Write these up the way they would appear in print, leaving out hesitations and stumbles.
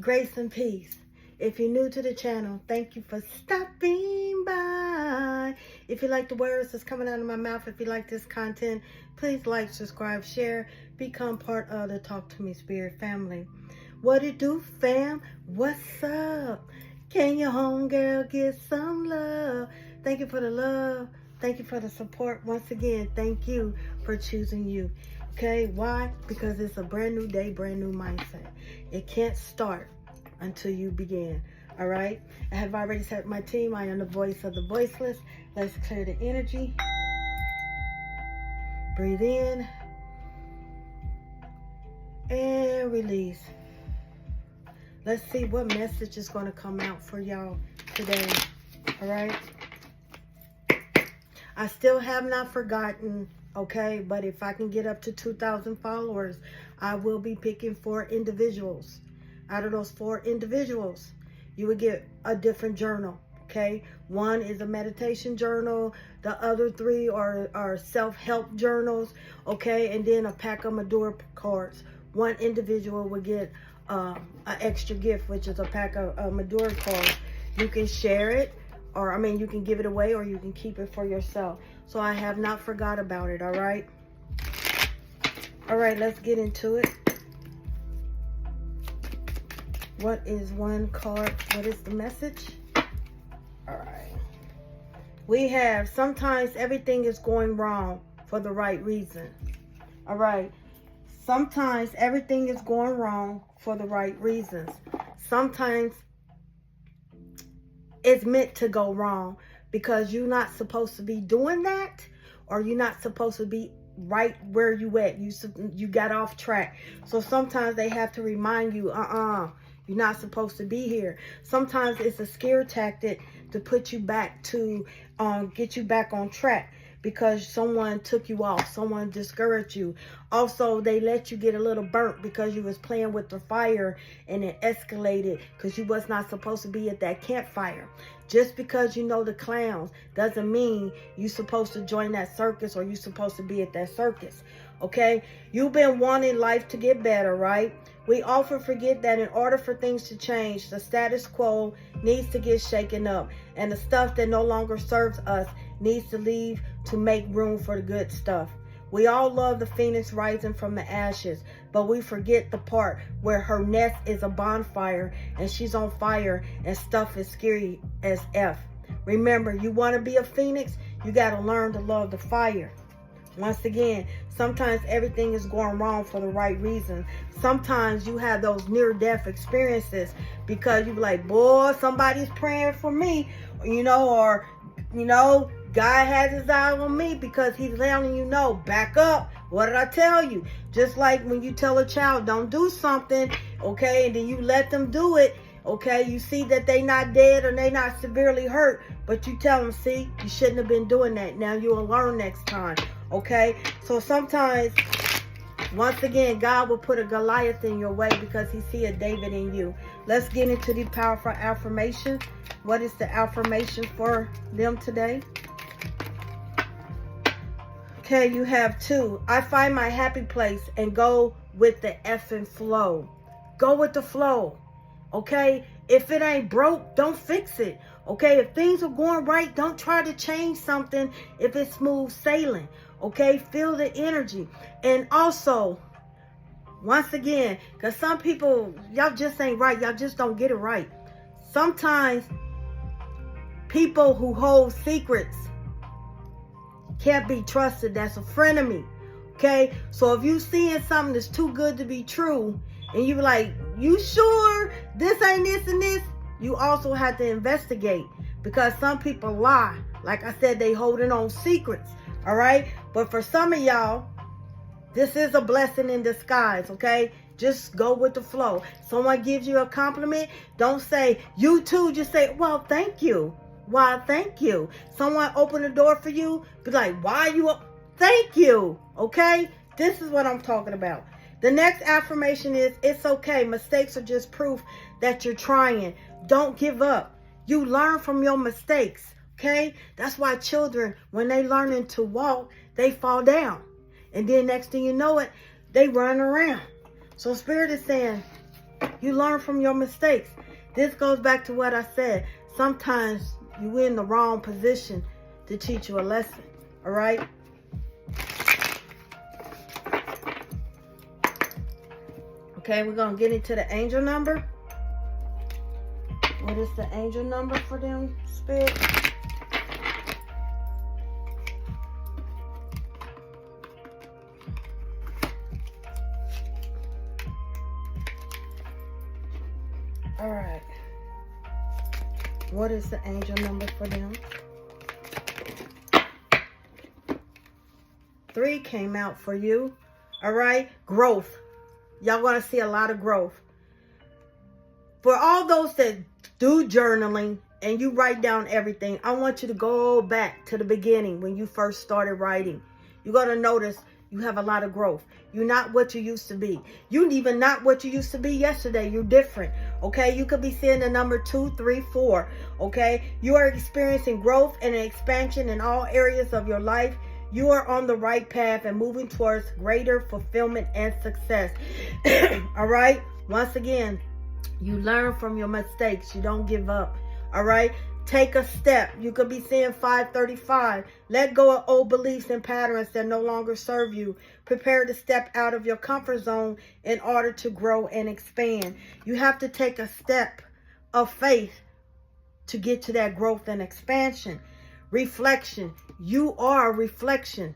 grace and peace. If you're new to the channel, thank you for stopping by. If you like the words that's coming out of my mouth, if you like this content, please like, subscribe, share, become part of the Talk to Me Spirit family. What it do, fam? What's up? Can your homegirl get some love? Thank you for the love. Thank you for the support. Once again, thank you for choosing you. Okay, why? Because it's a brand new day, brand new mindset. It can't start until you begin. All right, I have already set my team. I am the voice of the voiceless. Let's clear the energy. Breathe in and release. Let's see what message is going to come out for y'all today. All right, I still have not forgotten. Okay, but if I can get up to 2,000 followers, I will be picking 4 individuals. Out of those 4 individuals, you would get a different journal. Okay, one is a meditation journal, the other 3 are self-help journals. Okay, and then a pack of Madura cards. One individual will get an extra gift, which is a pack of Madura cards. You can share it, or I mean, you can give it away, or you can keep it for yourself. So I have not forgot about it. All right. All right, let's get into it. What is one card? What is the message? All right. We have, sometimes everything is going wrong for the right reason. All right. Sometimes everything is going wrong for the right reasons. Sometimes it's meant to go wrong because you're not supposed to be doing that, or you're not supposed to be right where you at. You got off track. So sometimes they have to remind you, you're not supposed to be here. Sometimes it's a scare tactic to put you back to get you back on track, because someone took you off, someone discouraged you. Also, they let you get a little burnt because you was playing with the fire and it escalated because you was not supposed to be at that campfire. Just because you know the clowns doesn't mean you're supposed to join that circus, or you're supposed to be at that circus. Okay, you've been wanting life to get better, right? We often forget that in order for things to change, the status quo needs to get shaken up, and the stuff that no longer serves us needs to leave to make room for the good stuff. We all love the phoenix rising from the ashes, but we forget the part where her nest is a bonfire and she's on fire and stuff is scary as F. Remember, you want to be a phoenix, you got to learn to love the fire. Once again, sometimes everything is going wrong for the right reason. Sometimes you have those near-death experiences because you're like, boy, somebody's praying for me, or God has his eye on me, because he's letting you know, back up. What did I tell you? Just like when you tell a child, don't do something, okay, and then you let them do it, okay, you see that they not dead or they not severely hurt, but you tell them, see, you shouldn't have been doing that. Now you'll learn next time, okay? So sometimes, once again, God will put a Goliath in your way because he see a David in you. Let's get into the powerful affirmation. What is the affirmation for them today? Okay, you have 2. I find my happy place and go with the effing flow. Go with the flow. Okay? If it ain't broke, don't fix it. Okay? If things are going right, don't try to change something if it's smooth sailing. Okay? Feel the energy. And also, once again, because some people, y'all just ain't right. Y'all just don't get it right. Sometimes people who hold secrets can't be trusted. That's a frenemy. Okay, so if you seeing something that's too good to be true, and you be like, you sure this ain't this and this, you also have to investigate, because some people lie. Like I said, they holding on secrets. All right, but for some of y'all, this is a blessing in disguise. Okay, just go with the flow. Someone gives you a compliment, don't say you too, just say, well, thank you. Why, thank you. Someone open the door for you, be like, why you up? Thank you. Okay? This is what I'm talking about. The next affirmation is, it's okay. Mistakes are just proof that you're trying. Don't give up. You learn from your mistakes. Okay? That's why children, when they learning to walk, they fall down. And then next thing you know it, they run around. So Spirit is saying, You learn from your mistakes. This goes back to what I said. Sometimes you in the wrong position to teach you a lesson. All right? Okay, we're going to get into the angel number. What is the angel number for them, Spirit? All right. What is the angel number for them? 3 came out for you. All right. Growth. Y'all going to see a lot of growth. For all those that do journaling and you write down everything, I want you to go back to the beginning when you first started writing. You're going to notice you have a lot of growth. You're not what you used to be. You're even not what you used to be yesterday. You're different. Okay. You could be seeing the number 2, 3, 4. Okay. You are experiencing growth and expansion in all areas of your life. You are on the right path and moving towards greater fulfillment and success. All right. Once again, you learn from your mistakes. You don't give up. All right. Take a step. You could be seeing 535. Let go of old beliefs and patterns that no longer serve you. Prepare to step out of your comfort zone in order to grow and expand. You have to take a step of faith to get to that growth and expansion. Reflection. You are a reflection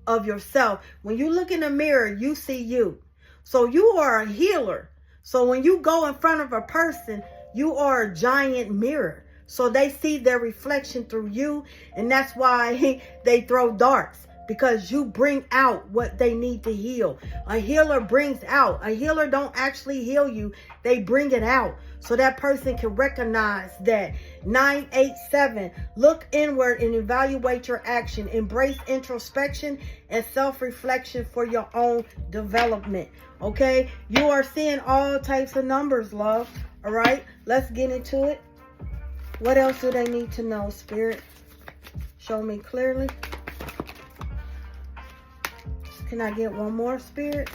of yourself. When you look in the mirror, you see you. So you are a healer. So when you go in front of a person, you are a giant mirror. So they see their reflection through you. And that's why they throw darts. Because you bring out what they need to heal. A healer brings out. A healer don't actually heal you. They bring it out. So that person can recognize that. 987. Look inward and evaluate your action. Embrace introspection and self-reflection for your own development. Okay? You are seeing all types of numbers, love. All right? Let's get into it. What else do they need to know, Spirit? Show me clearly. Can I get one more, Spirit?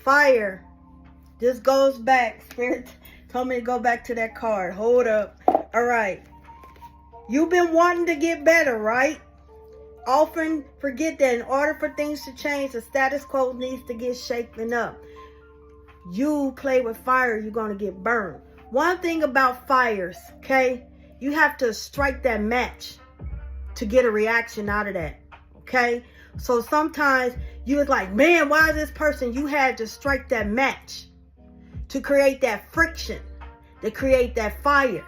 Fire. This goes back. Spirit told me to go back to that card. Hold up. All right. You've been wanting to get better, right? Often forget that in order for things to change, the status quo needs to get shaken up. You play with fire, you're going to get burned. One thing about fires, okay? You have to strike that match to get a reaction out of that, okay? So sometimes you was like, man, why is this person? You had to strike that match to create that friction, to create that fire.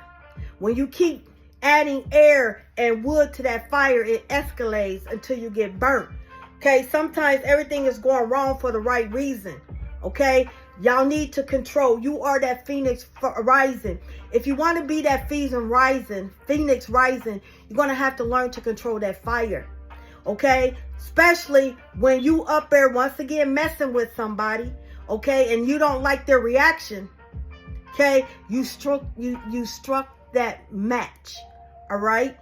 When you keep adding air and wood to that fire, it escalates until you get burnt. Okay, sometimes everything is going wrong for the right reason. Okay, y'all need to control. You are that phoenix rising. If you want to be that phoenix rising, you're going to have to learn to control that fire. Okay, especially when you up there once again messing with somebody. Okay, and you don't like their reaction. Okay, you struck that match. All right.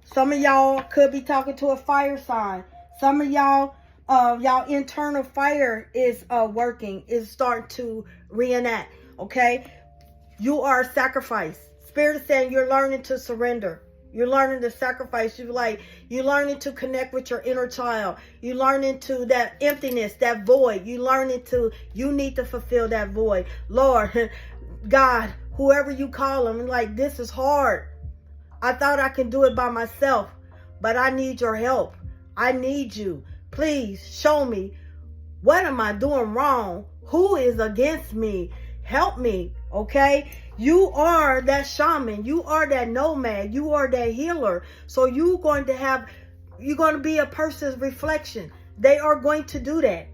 Some of y'all could be talking to a fire sign. Some of y'all, y'all internal fire is working, is starting to reenact. Okay, you are a sacrifice. Spirit is saying you're learning to surrender. You're learning to sacrifice. You're learning to connect with your inner child. You're learning to that emptiness, that void. You need to fulfill that void. Lord, God, whoever you call them, like, this is hard. I thought I could do it by myself, but I need your help. I need you. Please show me, what am I doing wrong? Who is against me? Help me, okay? You are that shaman. You are that nomad. You are that healer. So you're going to be a person's reflection. They are going to do that.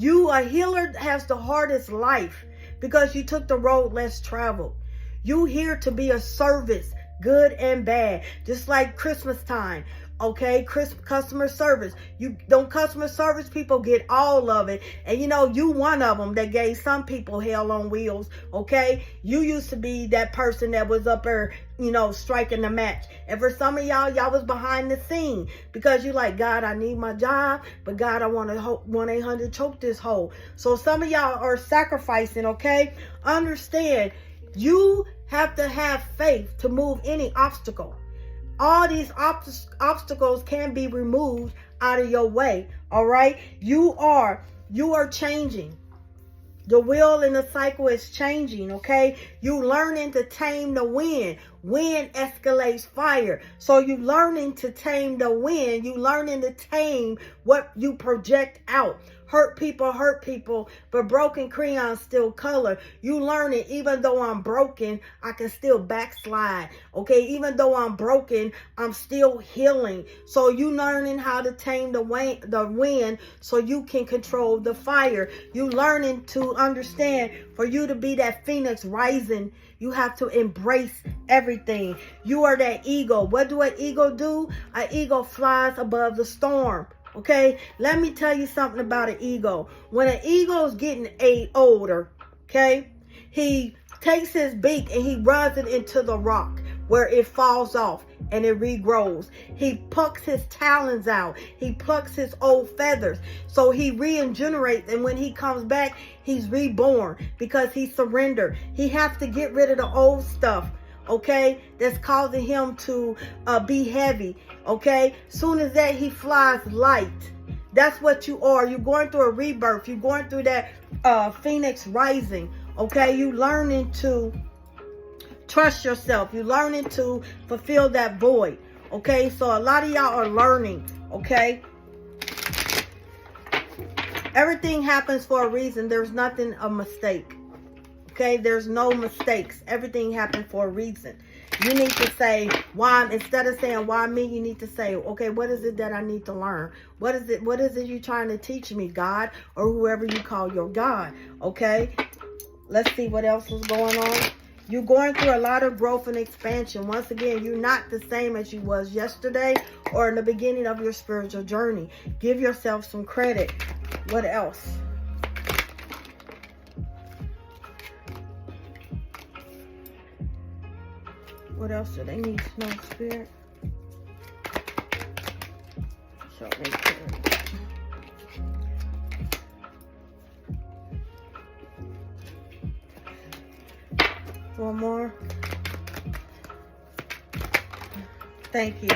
A healer has the hardest life because you took the road less traveled. You here to be a service, good and bad. Just like Christmas time. Okay, customer service. You don't customer service people get all of it. And you know, you one of them that gave some people hell on wheels. Okay, you used to be that person that was up there, you know, striking the match. And for some of y'all was behind the scene because you like, God, I need my job, but God, I want to 1-800 choke this hole. So some of y'all are sacrificing. Okay, understand, you have to have faith to move any obstacle. All these obstacles can be removed out of your way. All right. You are changing. The wheel in the cycle is changing. Okay. You learning to tame the wind. Wind escalates fire. So you learning to tame the wind. You learning to tame what you project out. Hurt people, but broken crayons still color. You learning, even though I'm broken, I can still backslide. Okay, even though I'm broken, I'm still healing. So you learning how to tame the wind so you can control the fire. You learning to understand, for you to be that phoenix rising, you have to embrace everything. You are that eagle. What do an eagle do? An eagle flies above the storm. Okay, let me tell you something about an eagle. When an eagle is getting older, okay, he takes his beak and he runs it into the rock where it falls off and it regrows. He plucks his talons out. He plucks his old feathers. So he regenerates, and when he comes back, he's reborn because he surrendered. He has to get rid of the old stuff, okay, that's causing him to be heavy. Okay, soon as that, he flies light. That's what you are. You're going through a rebirth. You're going through that phoenix rising. Okay, you learning to trust yourself. You learning to fulfill that void. Okay, so a lot of y'all are learning. Okay, everything happens for a reason. There's nothing a mistake. Okay, there's no mistakes. Everything happened for a reason. You need to say, why, instead of saying, why me, you need to say, okay, what is it that I need to learn? What is it you're trying to teach me, God, or whoever you call your God? Okay, let's see what else is going on. You're going through a lot of growth and expansion. Once again, you're not the same as you was yesterday or in the beginning of your spiritual journey. Give yourself some credit. What else? What else do they need to know, Spirit? Show me, Spirit. One more. Thank you.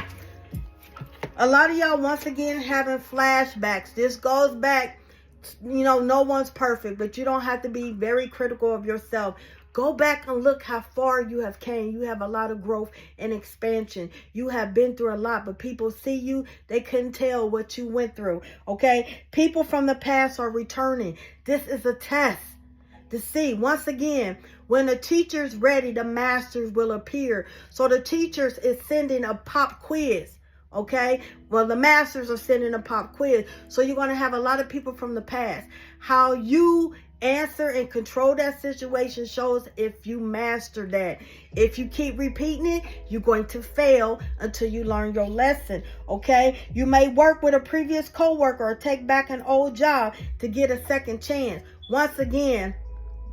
A lot of y'all, once again, having flashbacks. This goes back, you know, no one's perfect, but you don't have to be very critical of yourself. Go back and look how far you have came. You have a lot of growth and expansion. You have been through a lot, but people see you, they couldn't tell what you went through. Okay? People from the past are returning. This is a test to see. Once again, when the teacher's ready, the masters will appear. So the teachers is sending a pop quiz. Okay? Well, the masters are sending a pop quiz. So you're going to have a lot of people from the past. How you answer and control that situation shows if you master that. If you keep repeating it, you're going to fail until you learn your lesson. Okay? You may work with a previous coworker or take back an old job to get a second chance. Once again,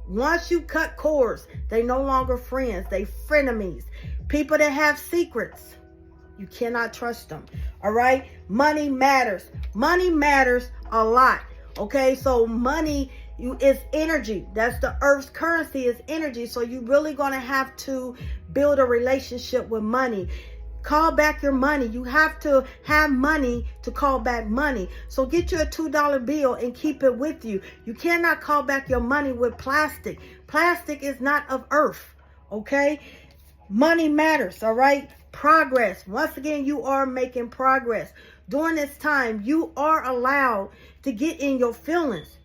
once you cut cords, they no longer friends. They frenemies. People that have secrets, you cannot trust them. All right? Money matters. Money matters a lot. Okay? So money is energy. That's the earth's currency, is energy. So you're really going to have to build a relationship with money. Call back your money. You have to have money to call back money. So get you a $2 bill and keep it with you. You cannot call back your money with plastic. Plastic is not of earth. Okay? Money matters. All right? Progress. Once again, you are making progress. During this time, you are allowed to get in your feelings.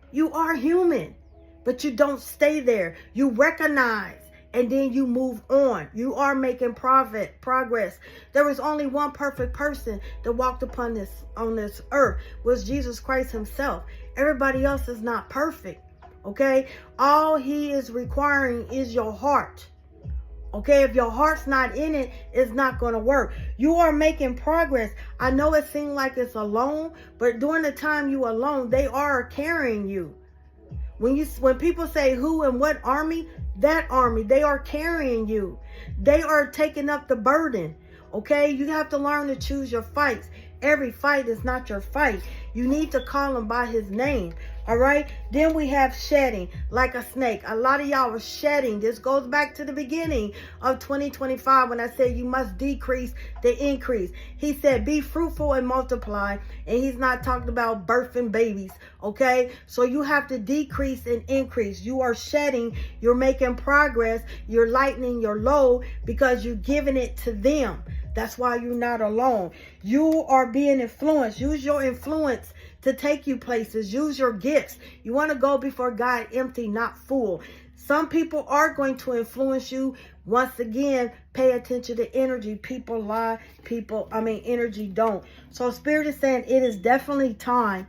You are human, but you don't stay there. You recognize and then you move on. You are making progress. There was only one perfect person that walked on this earth, was Jesus Christ himself. Everybody else is not perfect. Okay? All he is requiring is your heart. Okay, if your heart's not in it, it's not going to work. You are making progress. I know it seems like it's alone, but during the time you alone, they are carrying you. When people say who and what army, that army, they are carrying you. They are taking up the burden. Okay, you have to learn to choose your fights. Every fight is not your fight. You need to call him by his name. All right. Then we have shedding like a snake. A lot of y'all are shedding. This goes back to the beginning of 2025 when I said you must decrease the increase. He said, be fruitful and multiply. And he's not talking about birthing babies. Okay. So you have to decrease and increase. You are shedding. You're making progress. You're lightening your load because you're giving it to them. That's why you're not alone. You are being influenced. Use your influence to take you places. Use your gifts. You want to go before God empty, not full. Some people are going to influence you. Once again, pay attention to energy. People lie. Energy don't. So Spirit is saying it is definitely time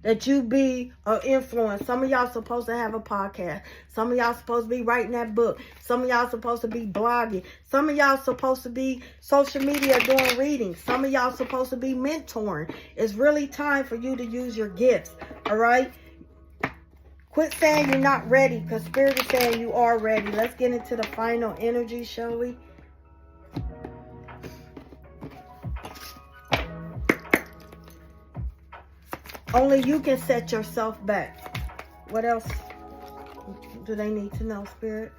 that you be an influence. Some of y'all supposed to have a podcast. Some of y'all supposed to be writing that book. Some of y'all supposed to be blogging. Some of y'all supposed to be social media doing readings. Some of y'all supposed to be mentoring. It's really time for you to use your gifts. All right? Quit saying you're not ready, because Spirit is saying you are ready. Let's get into the final energy, shall we? Only you can set yourself back. What else do they need to know, Spirit?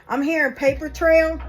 I'm hearing paper trail.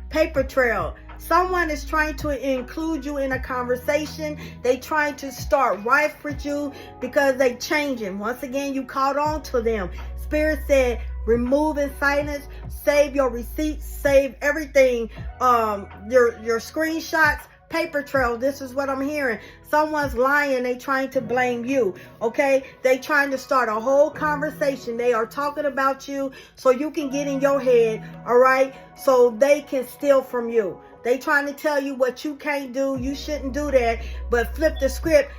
Paper trail. Someone is trying to include you in a conversation. They trying to start rife with you because they changing. Once again, you caught on to them. Spirit said, remove in silence, save your receipts, save everything, your screenshots. Paper trail. This is what I'm hearing. Someone's lying. They trying to blame you. Okay. They trying to start a whole conversation. They are talking about you so you can get in your head. All right. So they can steal from you. They trying to tell you what you can't do. You shouldn't do that. But flip the script.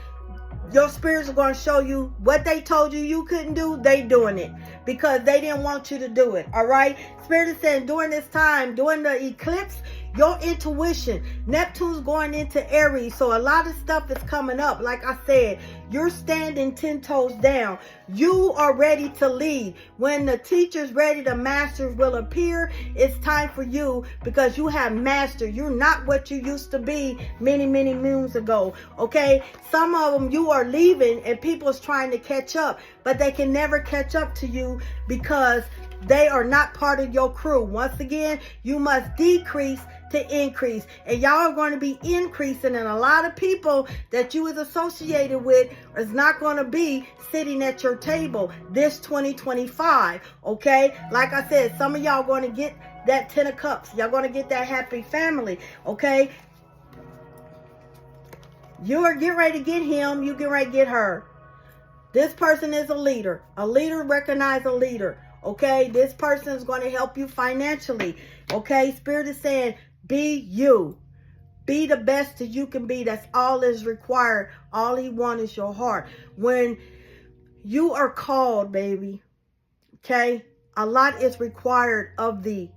Your spirits are going to show you what they told you you couldn't do. They doing it because they didn't want you to do it. All right. Spirit is saying during this time, during the eclipse, your intuition, Neptune's going into Aries. So a lot of stuff is coming up. Like I said, you're standing 10 toes down. You are ready to lead. When the teacher's ready, the masters will appear. It's time for you because you have mastered. You're not what you used to be many, many moons ago. Okay. Some of them you are leaving and people's trying to catch up, but they can never catch up to you because they are not part of your crew. Once again, you must decrease to increase. And y'all are going to be increasing, and a lot of people that you is associated with is not going to be sitting at your table this 2025. Okay? Like I said, some of y'all going to get that 10 of cups. Y'all going to get that happy family. Okay? You are getting ready to get him. You get ready to get her. This person is a leader. A leader recognize a leader. Okay, this person is going to help you financially. Okay, Spirit is saying, be you. Be the best that you can be. That's all is required. All he wants is your heart. When you are called, baby, okay, a lot is required of thee.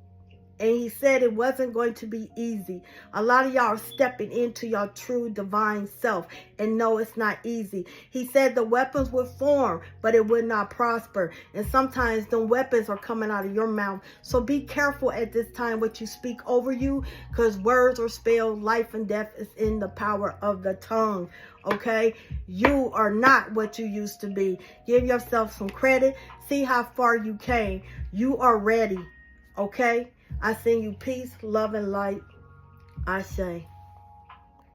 And he said it wasn't going to be easy. A lot of y'all are stepping into your true divine self. And no, it's not easy. He said the weapons would form, but it would not prosper. And sometimes the weapons are coming out of your mouth. So be careful at this time what you speak over you. Because words are spelled. Life and death is in the power of the tongue. Okay? You are not what you used to be. Give yourself some credit. See how far you came. You are ready. Okay? I send you peace, love, and light. I say.